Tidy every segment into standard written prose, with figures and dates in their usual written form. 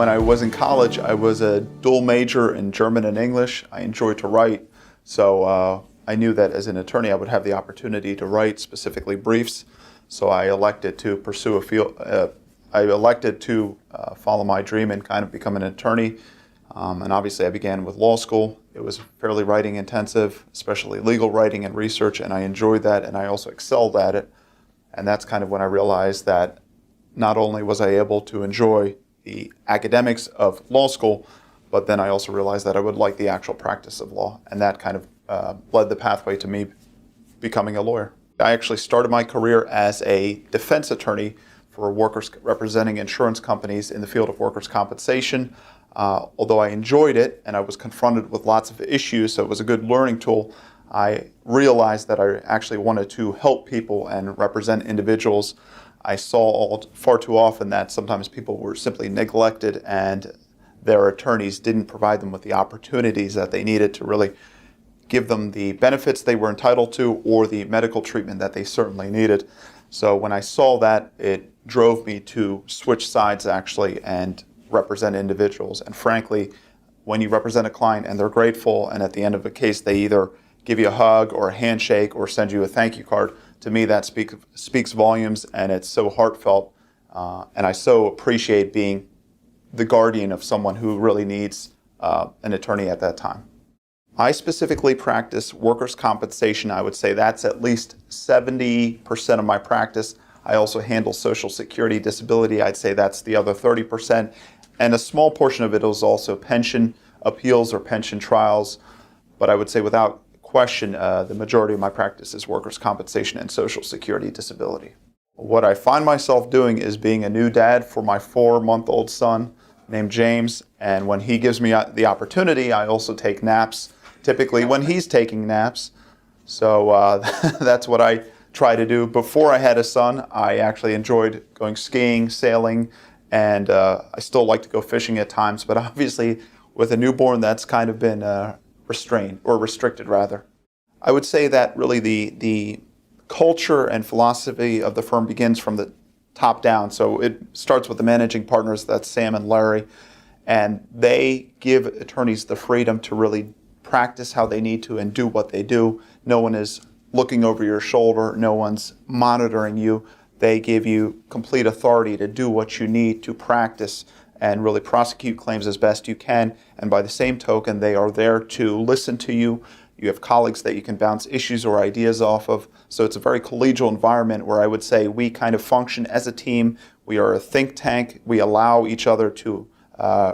When I was in college, I was a dual major in German and English. I enjoyed to write, so I knew that as an attorney I would have the opportunity to write, specifically briefs. So I elected to pursue a field. I elected to follow my dream and kind of become an attorney. And obviously I began with law school. It was fairly writing intensive, especially legal writing and research, and I enjoyed that, and I also excelled at it. And that's kind of when I realized that not only was I able to enjoy the academics of law school, but then I also realized that I would like the actual practice of law, and that kind of led the pathway to me becoming a lawyer. I actually started my career as a defense attorney for workers representing insurance companies in the field of workers' compensation. Although I enjoyed it and I was confronted with lots of issues, so it was a good learning tool, I realized that I actually wanted to help people and represent individuals. I saw far too often that sometimes people were simply neglected and their attorneys didn't provide them with the opportunities that they needed to really give them the benefits they were entitled to or the medical treatment that they certainly needed. So when I saw that, it drove me to switch sides actually and represent individuals. And frankly, when you represent a client and they're grateful, and at the end of a case they either give you a hug or a handshake or send you a thank you card, to me that speaks volumes, and it's so heartfelt. And I so appreciate being the guardian of someone who really needs an attorney at that time. I specifically practice workers' compensation. I would say that's at least 70% of my practice. I also handle Social Security disability. I'd say that's the other 30%. And a small portion of it is also pension appeals or pension trials. But I would say without question, the majority of my practice is workers' compensation and Social Security disability. What I find myself doing is being a new dad for my 4-month-old son named James. And when he gives me the opportunity, I also take naps, typically when he's taking naps. So that's what I try to do. Before I had a son, I actually enjoyed going skiing, sailing, and I still like to go fishing at times, but obviously with a newborn that's kind of been restrained, or restricted rather. I would say that really the culture and philosophy of the firm begins from the top down. So it starts with the managing partners, that's Sam and Larry, and they give attorneys the freedom to really practice how they need to and do what they do. No one is looking over your shoulder, no one's monitoring you. They give you complete authority to do what you need to practice and really prosecute claims as best you can. And by the same token, they are there to listen to you. You have colleagues that you can bounce issues or ideas off of. So it's a very collegial environment where I would say we kind of function as a team. We are a think tank. We allow each other to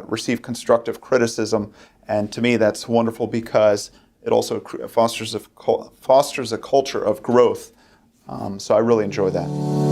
receive constructive criticism. And to me, that's wonderful because it also fosters a culture of growth. So I really enjoy that.